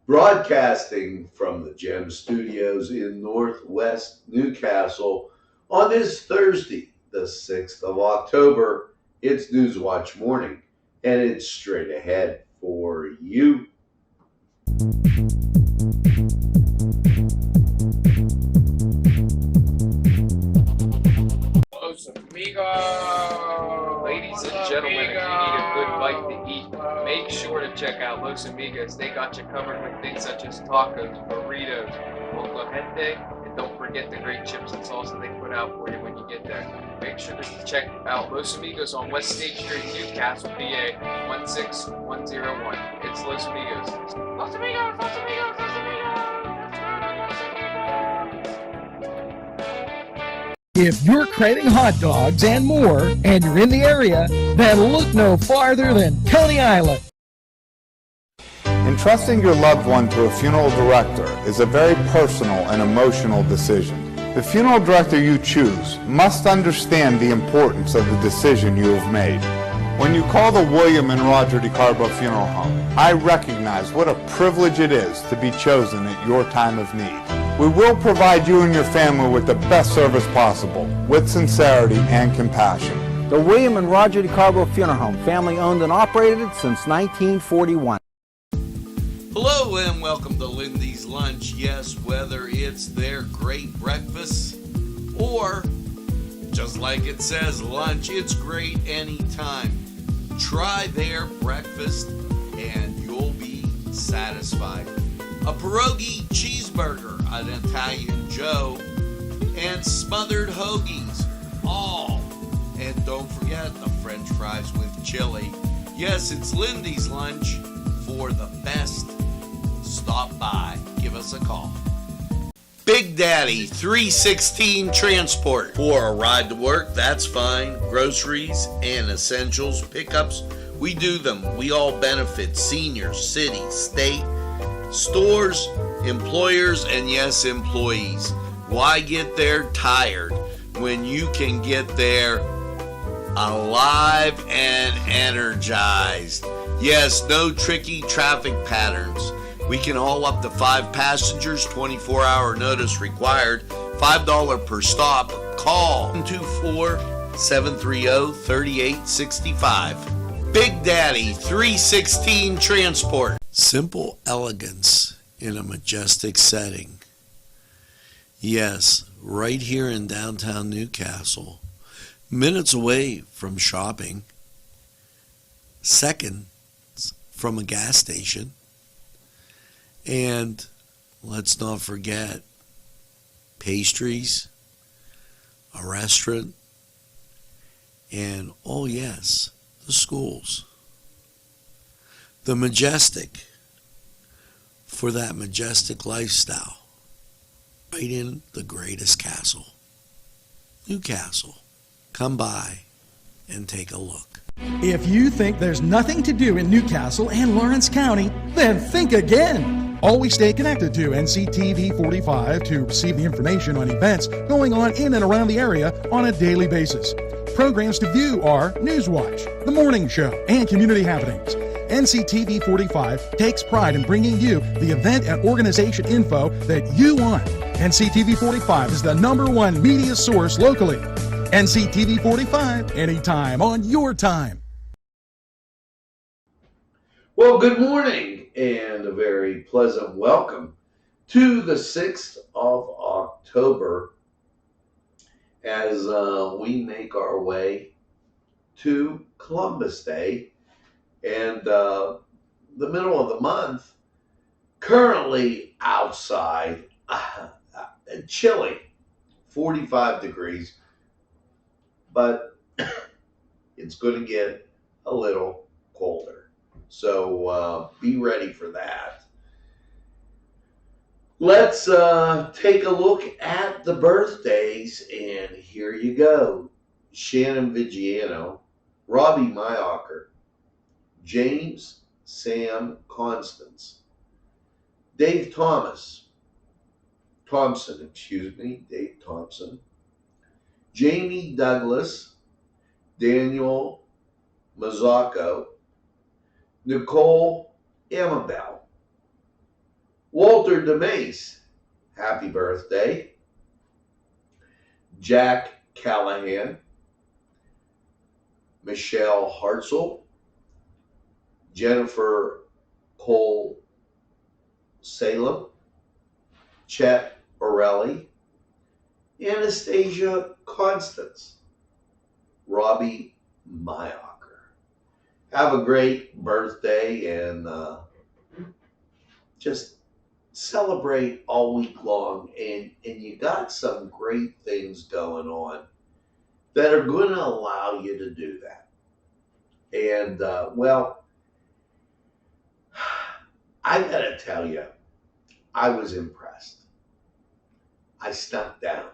Broadcasting from the Gem Studios in Northwest Newcastle on this Thursday, the 6th of October. It's Newswatch Morning, and it's straight ahead for you. Los Amigos! Ladies and gentlemen, if you need a good bite to eat, make sure to check out Los Amigos. They got you covered with things such as tacos, burritos, mocajete, and don't forget the great chips and salsa they put out for you when you get there. Make sure to check out Los Amigos on West State Street, Newcastle, PA 16101. It's Los Amigos. Los Amigos! Los Amigos! Los Amigos! If you're craving hot dogs and more, and you're in the area, then look no farther than Coney Island. Entrusting your loved one to a funeral director is a very personal and emotional decision. The funeral director you choose must understand the importance of the decision you have made. When you call the William and Roger DeCarbo Funeral Home, I recognize what a privilege it is to be chosen at your time of need. We will provide you and your family with the best service possible, with sincerity and compassion. The William and Roger DeCarbo Funeral Home, family owned and operated since 1941. Hello and welcome to Lindy's Lunch. Yes, whether it's their great breakfast or, just like it says, lunch, it's great anytime. Try their breakfast and you'll be satisfied. A pierogi cheeseburger, an Italian Joe, and smothered hoagies, all. And don't forget the French fries with chili. Yes, it's Lindy's Lunch. For the best, stop by. Give us a call. Big Daddy 316 Transport. For a ride to work, that's fine. Groceries and essentials pickups, we do them. We all benefit seniors, city, state, stores, employers, and yes, employees. Why get there tired when you can get there alive and energized? Yes, no tricky traffic patterns. We can haul up to 5 passengers, 24-hour notice required, $5 per stop. Call 224-730-3865. Big Daddy 316 Transport. Simple elegance in a majestic setting. Yes, right here in downtown Newcastle, minutes away from shopping, seconds from a gas station, and let's not forget pastries, a restaurant, and oh yes, the schools. The majestic, for that majestic lifestyle, right in the greatest castle, Newcastle. Come by and take a look. If you think there's nothing to do in Newcastle and Lawrence County, then think again. Always stay connected to NCTV45 to receive the information on events going on in and around the area on a daily basis. Programs to view are Newswatch, The Morning Show, and Community Happenings. NCTV45 takes pride in bringing you the event and organization info that you want. NCTV45 is the #1 media source locally. NCTV45, anytime on your time. Well, good morning and a very pleasant welcome to the 6th of October as we make our way to Columbus Day and the middle of the month. Currently outside, chilly, 45 degrees, but it's going to get a little colder. So be ready for that. Let's take a look at the birthdays, and here you go. Shannon Vigiano, Robbie Mayocker, James Sam Constance, Dave Thompson, Dave Thompson, Jamie Douglas, Daniel Mazzacco, Nicole Amabel, Walter DeMace, happy birthday. Jack Callahan, Michelle Hartzell, Jennifer Cole Salem, Chet Borelli, Anastasia Constance, Robbie Mayocker. Have a great birthday and just celebrate all week long. And you got some great things going on that are going to allow you to do that. And, well, I got to tell you, I was impressed. I snuck down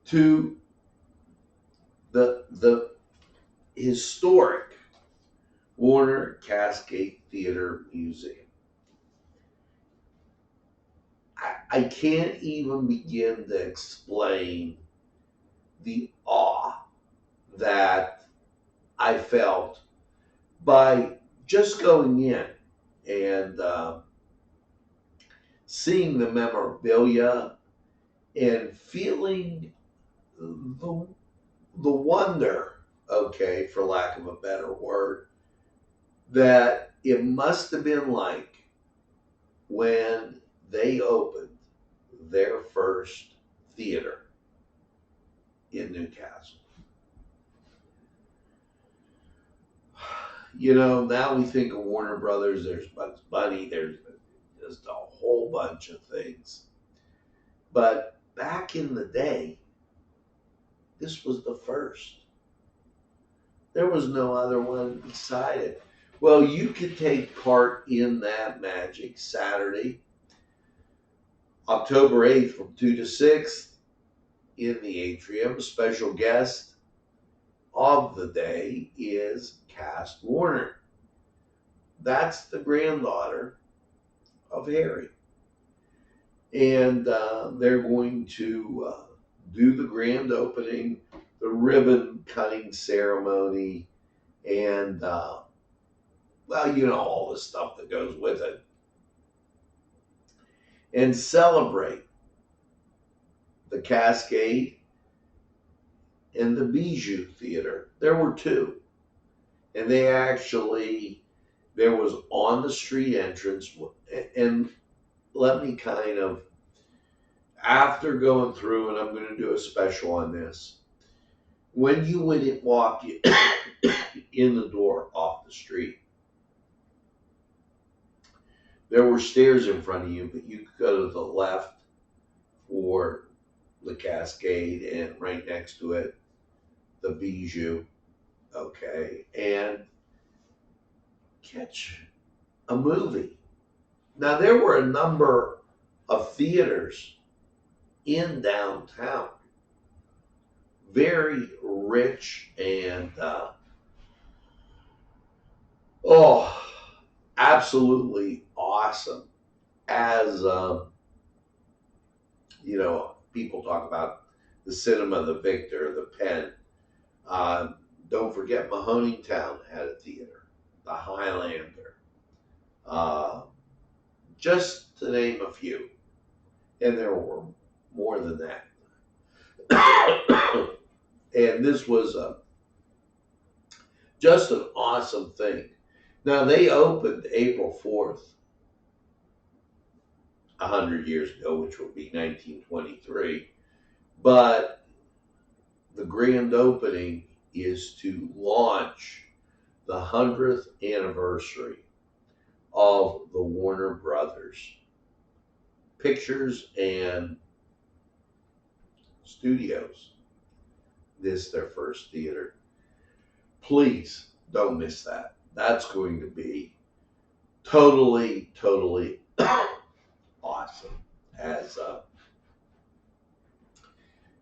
to the historic Warner Cascade Theater Museum. I can't even begin to explain the awe that I felt by just going in and seeing the memorabilia and feeling the wonder, okay, for lack of a better word, that it must have been like when they opened their first theater in Newcastle. You know, now we think of Warner Brothers, there's Bugs Bunny, there's just a whole bunch of things. But back in the day, this was the first. There was no other one beside it. Well, you could take part in that magic Saturday, October 8th from 2 to 6 in the atrium. A special guest of the day is Cass Warner. That's the granddaughter of Harry. And they're going to do the grand opening, the ribbon cutting ceremony, and, well, you know, all the stuff that goes with it. And celebrate the Cascade and the Bijou Theater. There were two. And they actually, there was on the street entrance, and let me kind of, after going through, and I'm going to do a special on this, when you would walk in the door off the street, there were stairs in front of you, but you could go to the left for the Cascade, and right next to it, the Bijou, okay, and catch a movie. Now, there were a number of theaters in downtown, very rich and, absolutely awesome. As, you know, people talk about the cinema, the Victor, the Penn. Don't forget Mahoneytown had a theater, the Highlander. Just to name a few. And there were more than that. And this was just an awesome thing. Now, they opened April 4th, 100 years ago, which would be 1923. But the grand opening is to launch the 100th anniversary of the Warner Brothers Pictures and Studios. This is their first theater. Please don't miss that. That's going to be totally awesome. As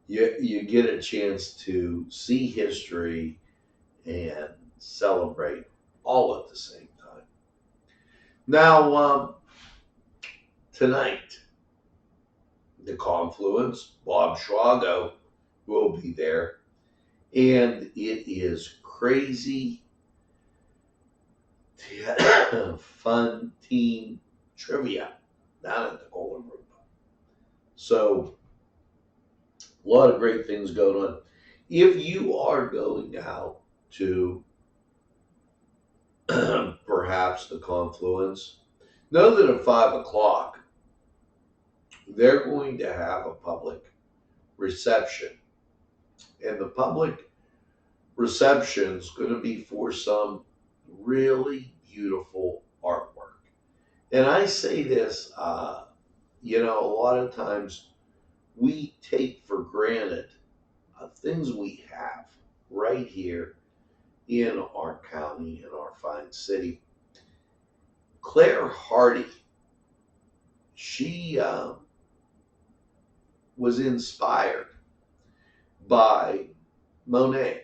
you get a chance to see history and celebrate all at the same time. Now, tonight, the Confluence, Bob Schwago will be there, and it is crazy fun team trivia. down at the Golden Room. So a lot of great things going on. If you are going out to perhaps the Confluence, know that at 5 o'clock, they're going to have a public reception. And the public reception is going to be for some really beautiful artwork. And I say this, a lot of times we take for granted things we have right here in our county, in our fine city. Claire Hardy, she was inspired by Monet.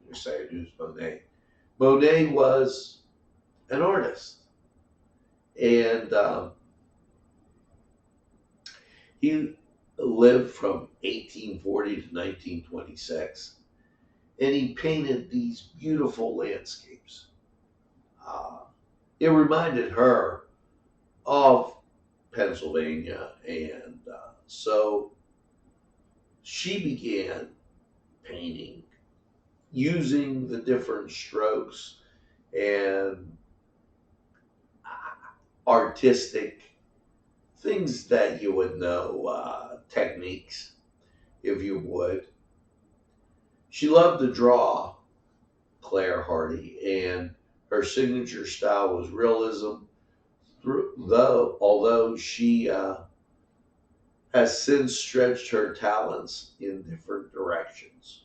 You say, who's Monet? Monet was an artist. And he lived from 1840 to 1926. And he painted these beautiful landscapes. It reminded her of Pennsylvania. And so she began painting using the different strokes and artistic things that you would know, techniques, if you would. She loved to draw, Claire Hardy, and her signature style was realism, although she has since stretched her talents in different directions.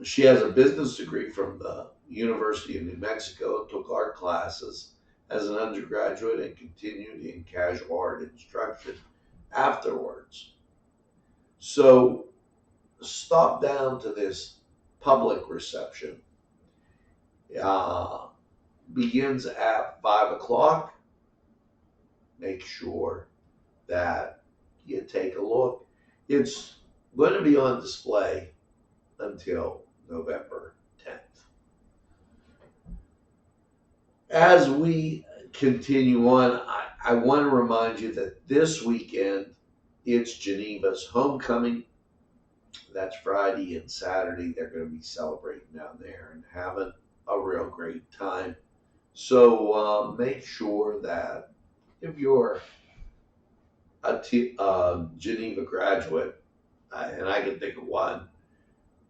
She has a business degree from the University of New Mexico and took art classes as an undergraduate and continued in casual art instruction afterwards. So stop down to this public reception. Begins at 5 o'clock. Make sure that you take a look. It's going to be on display until November 10th. As we continue on, I want to remind you that this weekend it's Geneva's homecoming. That's Friday and Saturday. They're going to be celebrating down there and having a real great time. So make sure that if you're a Geneva graduate, and I can think of one,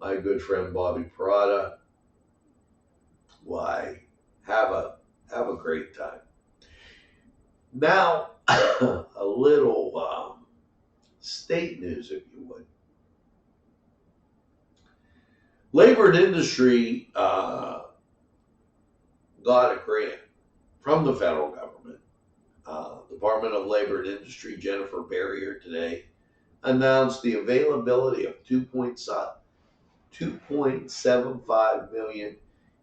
my good friend Bobby Perrotta, why, have a great time. Now, a little state news, if you would. Labor and Industry got a grant from the federal government. Department of Labor and Industry Jennifer Barrier today announced the availability of $2.75 million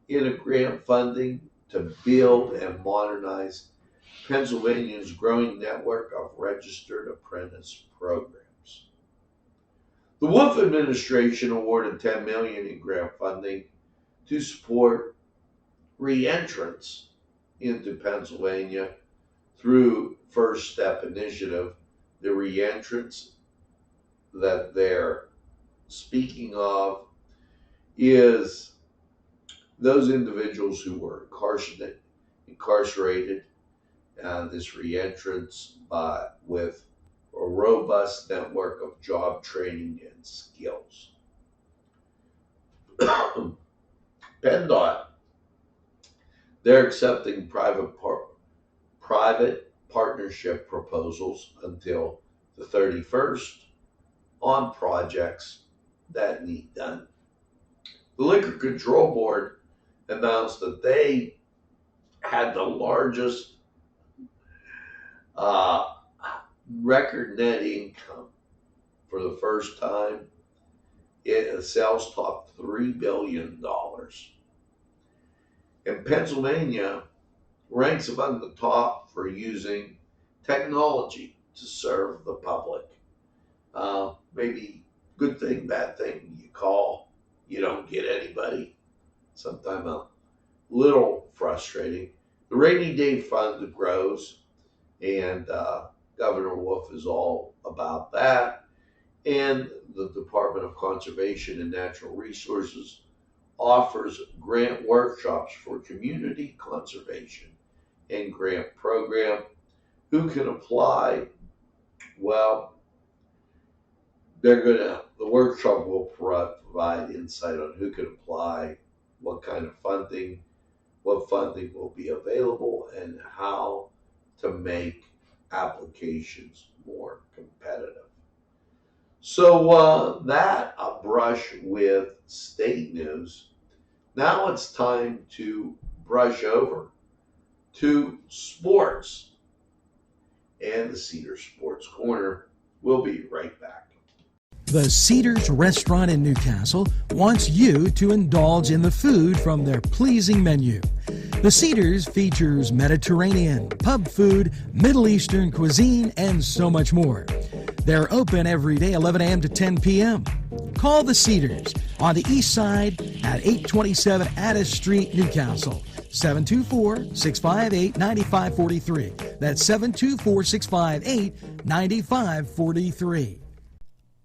in a grant funding to build and modernize Pennsylvania's growing network of registered apprentice programs. The Wolf administration awarded $10 million in grant funding to support re-entrance into Pennsylvania through First Step Initiative. The re-entrance that they're speaking of is those individuals who were incarcerated, this re-entrance with a robust network of job training and skills. PennDOT, they're accepting private partnership proposals until the 31st on projects that need done. The Liquor Control Board announced that they had the largest record net income for the first time. Sales topped $3 billion. And Pennsylvania ranks among the top for using technology to serve the public. Maybe good thing, bad thing. You call, you don't get anybody. Sometimes a little frustrating. The rainy day fund grows, and Governor Wolf is all about that. And the Department of Conservation and Natural Resources offers grant workshops for community conservation and grant program. Who can apply? Well, the workshop will provide insight on who can apply, what kind of funding, what funding will be available, and how to make applications more competitive. So that a brush with state news. Now it's time to brush over to sports. And the Cedar Sports Corner. We'll be right back. The Cedars Restaurant in Newcastle wants you to indulge in the food from their pleasing menu. The Cedars features Mediterranean, pub food, Middle Eastern cuisine, and so much more. They're open every day, 11 a.m. to 10 p.m. Call the Cedars on the east side at 827 Addis Street, Newcastle. 724-658-9543. That's 724-658-9543.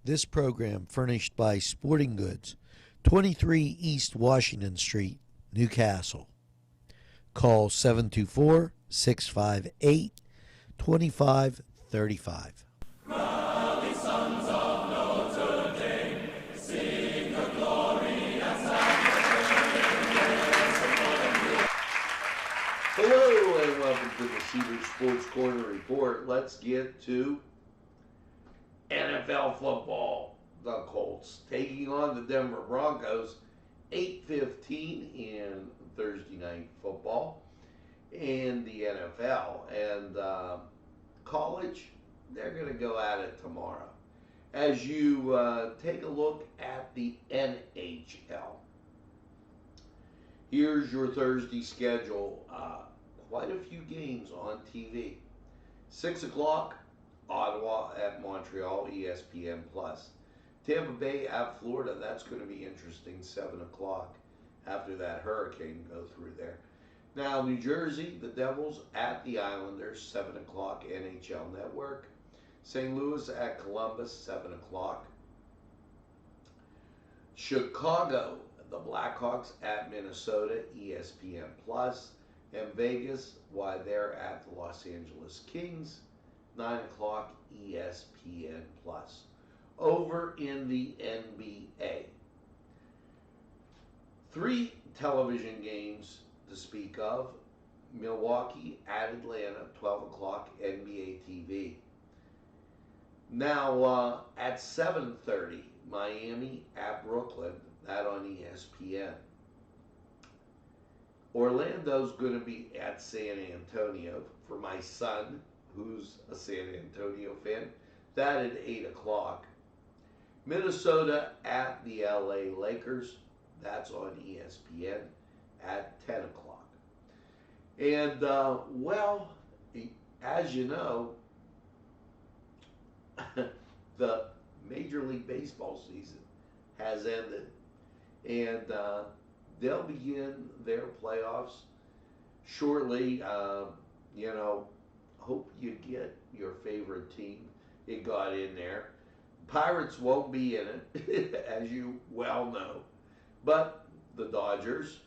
This program furnished by Sporting Goods, 23 East Washington Street, Newcastle. Call 724-658-2535. Hello and welcome to the Cedar Sports Corner Report. Let's get to NFL football. The Colts taking on the Denver Broncos, 8:15 in Thursday night football. And the NFL and college, they're going to go at it tomorrow. As you take a look at the NHL, here's your Thursday schedule. Quite a few games on TV. 6 o'clock, Ottawa at Montreal, ESPN+. Tampa Bay at Florida, that's going to be interesting, 7 o'clock. After that hurricane go through there. Now, New Jersey, the Devils at the Islanders, 7 o'clock, NHL Network. St. Louis at Columbus, 7 o'clock. Chicago, the Blackhawks at Minnesota, ESPN+. And Vegas, why they're at the Los Angeles Kings, 9 o'clock, ESPN+. Over in the NBA, 3 television games to speak of. Milwaukee at Atlanta, 12 o'clock, NBA TV. Now, at 7:30, Miami at Brooklyn, that on ESPN. Orlando's going to be at San Antonio for my son, who's a San Antonio fan. That at 8 o'clock. Minnesota at the LA Lakers. That's on ESPN at 10 o'clock. And, well, as you know, the Major League Baseball season has ended. And they'll begin their playoffs shortly. Hope you get your favorite team. It got in there. Pirates won't be in it, as you well know. But the Dodgers,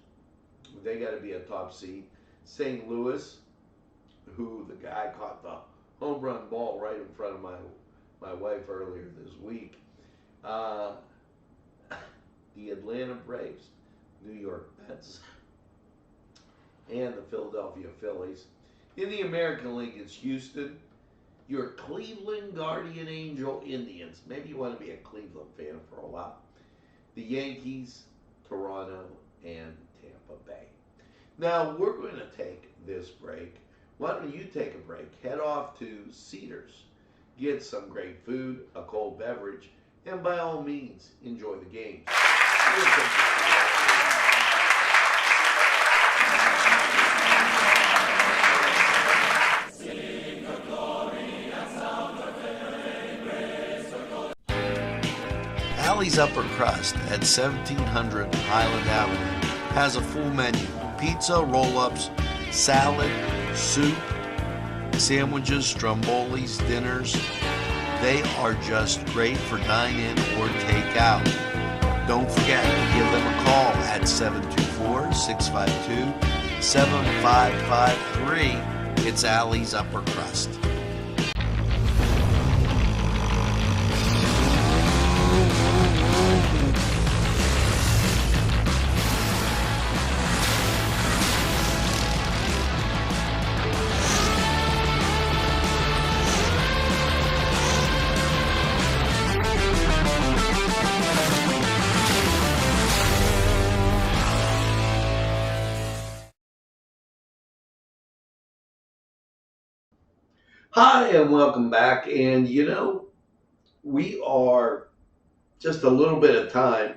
they got to be a top seed. St. Louis, who the guy caught the home run ball right in front of my wife earlier this week. The Atlanta Braves, New York Mets, and the Philadelphia Phillies. In the American League, it's Houston, your Cleveland Guardian Angel Indians. Maybe you want to be a Cleveland fan for a while. The Yankees, Toronto, and Tampa Bay. Now, we're going to take this break. Why don't you take a break? Head off to Cedars. Get some great food, a cold beverage, and by all means, enjoy the game. Alley's Upper Crust at 1700 Highland Avenue has a full menu, pizza, roll-ups, salad, soup, sandwiches, strombolis, dinners. They are just great for dine-in or take-out. Don't forget to give them a call at 724-652-7553. It's Allie's Upper Crust. Hi, and welcome back. And we are just a little bit of time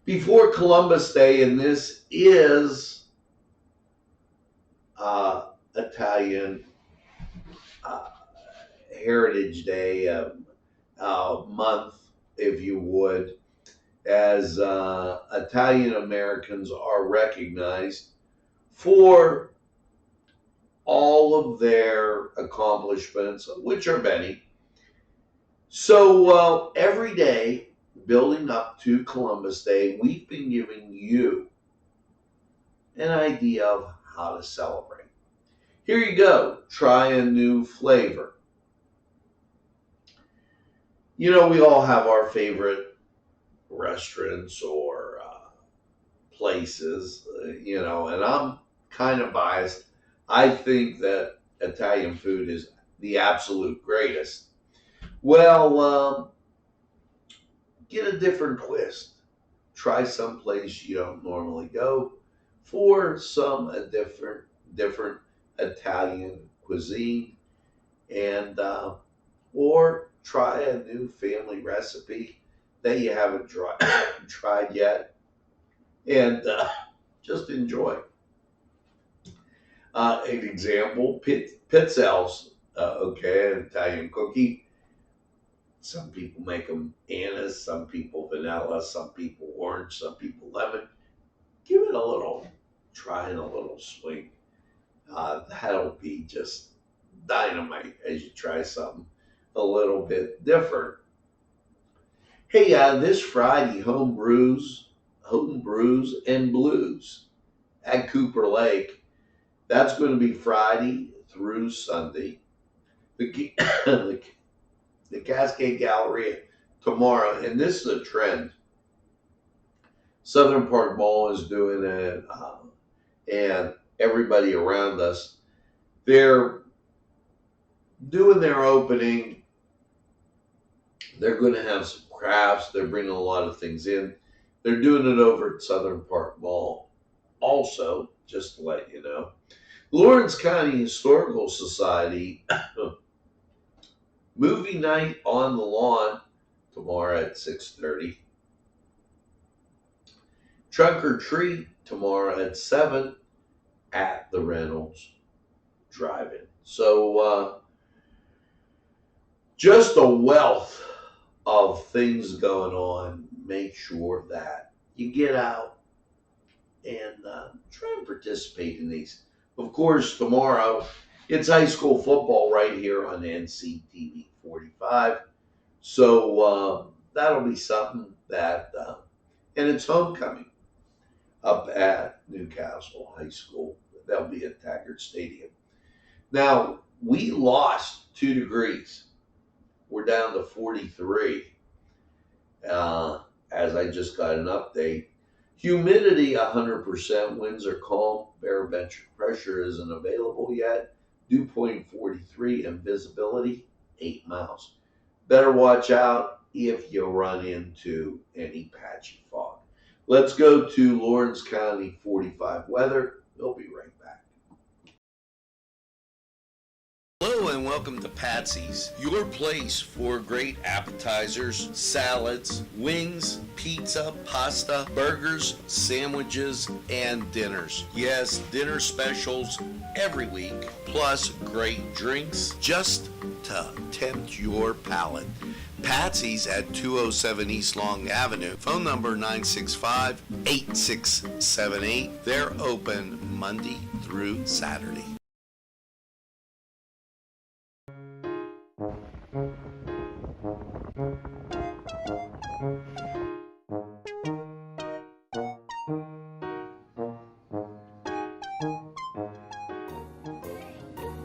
before Columbus Day, and this is Italian Heritage Day month, if you would, as Italian Americans are recognized for all of their accomplishments, which are many. So every day, building up to Columbus Day, we've been giving you an idea of how to celebrate. Here you go. Try a new flavor. We all have our favorite restaurants or places, and I'm kind of biased. I think that Italian food is the absolute greatest. Well, get a different twist. Try some place you don't normally go for some different Italian cuisine, and or try a new family recipe that you haven't tried yet, and just enjoy. An example, pizzelles, okay, an Italian cookie. Some people make them anise, some people vanilla, some people orange, some people lemon. Give it a little try and a little swing. That'll be just dynamite as you try something a little bit different. Hey, this Friday, home brews and blues at Cooper Lake. That's going to be Friday through Sunday. The Cascade Galleria tomorrow, and this is a trend. Southern Park Mall is doing it, and everybody around us, they're doing their opening. They're going to have some crafts. They're bringing a lot of things in. They're doing it over at Southern Park Mall. Also, just to let you know, Lawrence County Historical Society movie night on the lawn tomorrow at 6:30. Trunk or treat tomorrow at 7 at the Reynolds Drive-In. So just a wealth of things going on. Make sure that you get out and try and participate in these. Of course, tomorrow it's high school football right here on NCTV45. So that'll be something that, and it's homecoming up at Newcastle High School. That'll be at Taggart Stadium. Now, we lost 2 degrees. We're down to 43. As I just got an update. Humidity 100%, winds are calm, barometric pressure isn't available yet, dew point 43, and visibility 8 miles. Better watch out if you run into any patchy fog. Let's go to Lawrence County 45 weather. We'll be right back. Hello and welcome to Patsy's, your place for great appetizers, salads, wings, pizza, pasta, burgers, sandwiches, and dinners. Yes, dinner specials every week, plus great drinks just to tempt your palate. Patsy's at 207 East Long Avenue. Phone number 965-8678. They're open Monday through Saturday.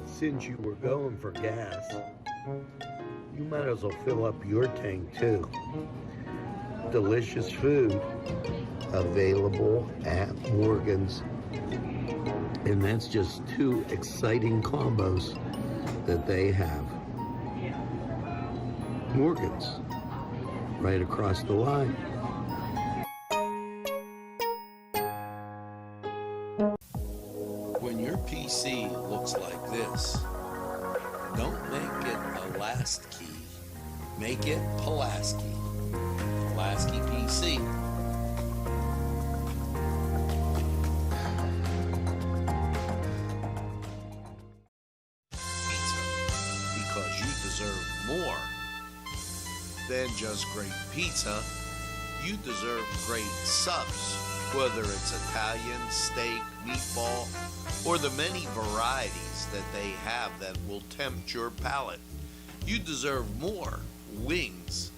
Since you were going for gas, you might as well fill up your tank too. Delicious food available at Morgan's. And that's just two exciting combos that they have. Morgan's, right across the line. When your PC looks like this, don't make it a last key. Make it Pulaski. Pulaski PC. Pizza. Because you deserve more than just great pizza. You deserve great subs. Whether it's Italian, steak, meatball, or the many varieties that they have that will tempt your palate. You deserve more wings,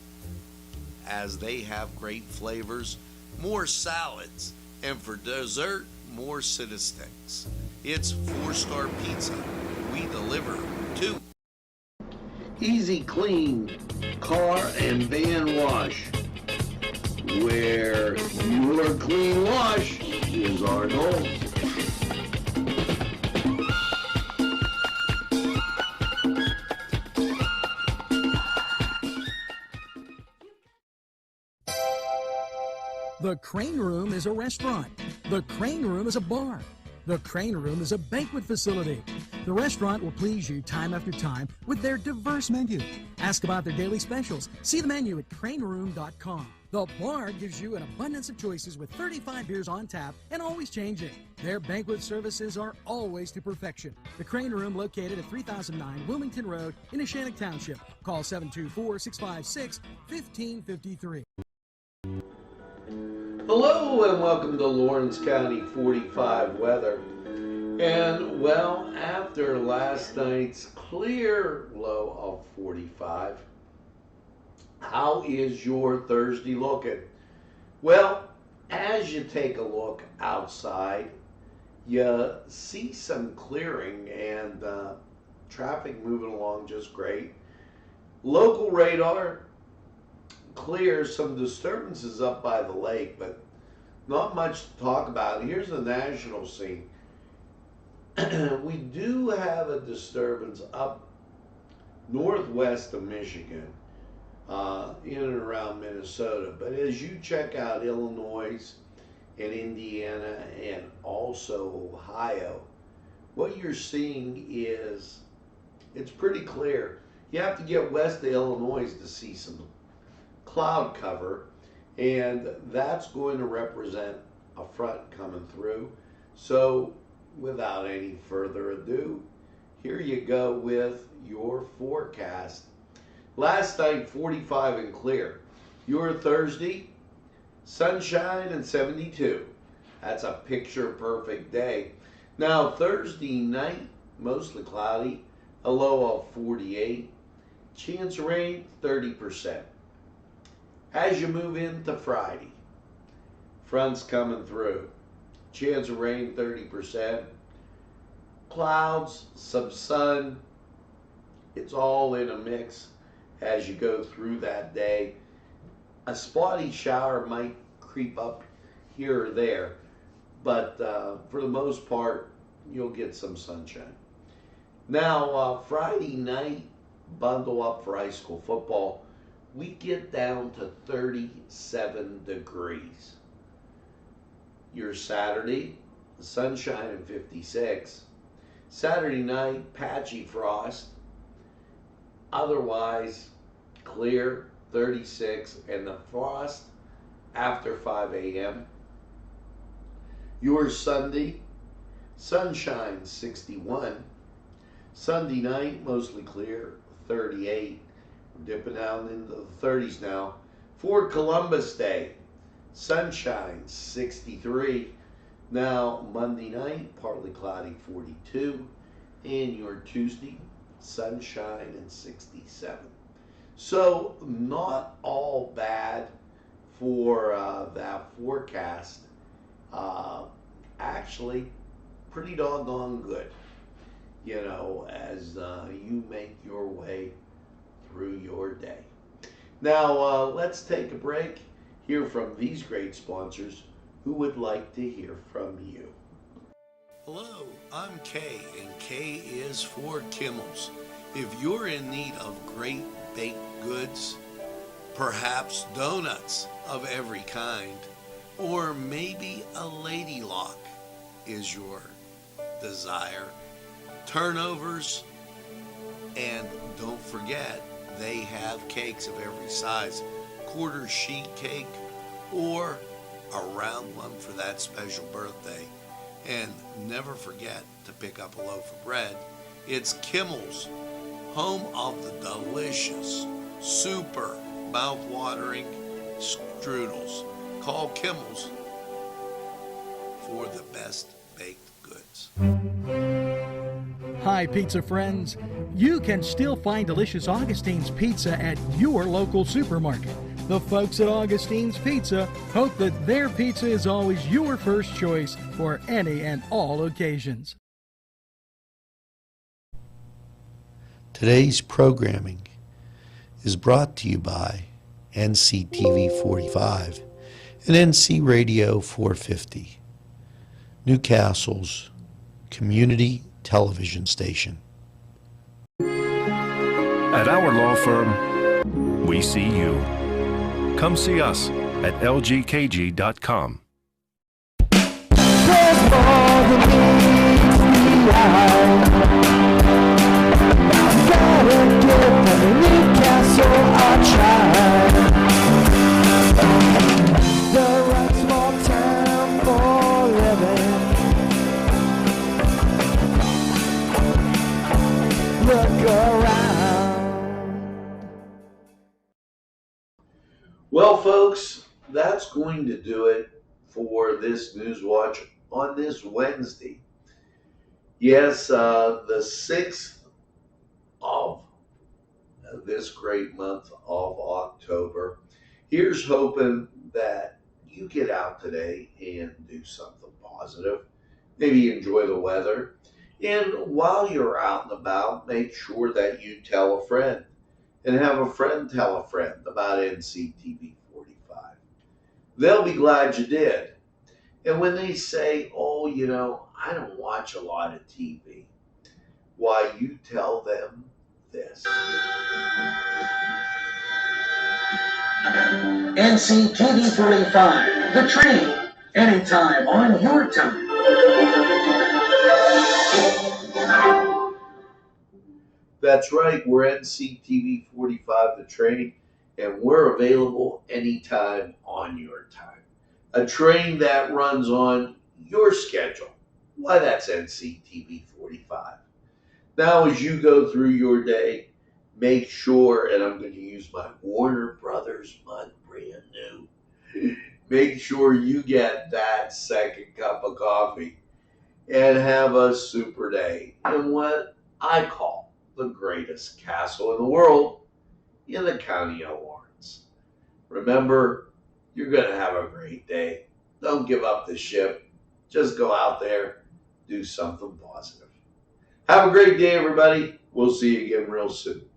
as they have great flavors, more salads, and for dessert, more Cita Sticks. It's 4-star pizza. We deliver too. Easy Clean Car and Van Wash, where your clean wash is our goal. The Crane Room is a restaurant. The Crane Room is a bar. The Crane Room is a banquet facility. The restaurant will please you time after time with their diverse menu. Ask about their daily specials. See the menu at craneroom.com. The bar gives you an abundance of choices with 35 beers on tap and always changing. Their banquet services are always to perfection. The Crane Room, located at 3009 Wilmington Road in Neshannock Township. Call 724-656-1553. Hello and welcome to Lawrence County 45 weather. And well, after last night's clear low of 45, how is your Thursday looking? Well, as you take a look outside, you see some clearing and traffic moving along just great. Local radar clears, some disturbances up by the lake, but not much to talk about. Here's the national scene. We do have a disturbance up northwest of Michigan, in and around Minnesota. But as you check out Illinois and Indiana and also Ohio, what you're seeing is it's pretty clear. You have to get west of Illinois to see some cloud cover, and that's going to represent a front coming through. So without any further ado, here you go with your forecast. Last night, 45 and clear. Your Thursday, sunshine and 72. That's a picture perfect day. Now Thursday night, mostly cloudy, a low of 48. Chance of rain, 30%. As you move into Friday, fronts coming through. Chance of rain, 30%. Clouds, some sun. It's all in a mix as you go through that day. A spotty shower might creep up here or there, but for the most part, you'll get some sunshine. Now, Friday night, bundle up for high school football. We get down to 37 degrees. Your Saturday, sunshine and 56. Saturday night, patchy frost. Otherwise, clear, 36, and the frost after 5 a.m. Your Sunday, sunshine, 61. Sunday night, mostly clear, 38. We're dipping down into the 30s now. For Columbus Day, sunshine, 63. Now, Monday night, partly cloudy 42, and your Tuesday, sunshine and 67. So, not all bad for that forecast. Actually, pretty doggone good, as you make your way through your day. Now, let's take a break, hear from these great sponsors who would like to hear from you. Hello, I'm Kay, and K is for Kimmel's. If you're in need of great baked goods, perhaps donuts of every kind, or maybe a lady lock is your desire, turnovers, and don't forget, they have cakes of every size, quarter sheet cake or a round one for that special birthday. And never forget to pick up a loaf of bread. It's Kimmel's, home of the delicious, super mouth-watering strudels. Call Kimmel's for the best baked goods. Hi, pizza friends. You can still find delicious Augustine's Pizza at your local supermarket. The folks at Augustine's Pizza hope that their pizza is always your first choice for any and all occasions. Today's programming is brought to you by NCTV45 and NC Radio 450, Newcastle's community television station. At our law firm, we see you. Come see us at lgkg.com. There's more than meets the eye. Gotta give the Newcastle a try. The right small town for living. Look around. Well, folks, that's going to do it for this Newswatch on this Wednesday. Yes, the 6th of this great month of October. Here's hoping that you get out today and do something positive. Maybe enjoy the weather. And while you're out and about, make sure that you tell a friend and have a friend tell a friend about NCTV45. They'll be glad you did. And when they say, oh, I don't watch a lot of TV, why, you tell them this. NCTV45, the train, anytime on your time. That's right, we're NCTV45, the train, and we're available anytime on your time. A train that runs on your schedule. Why, that's NCTV45. Now, as you go through your day, make sure, and I'm going to use my Warner Brothers mug, brand new, make sure you get that second cup of coffee and have a super day in what I call the greatest castle in the world, in the county of Lawrence. Remember, you're going to have a great day. Don't give up the ship. Just go out there, do something positive. Have a great day, everybody. We'll see you again real soon.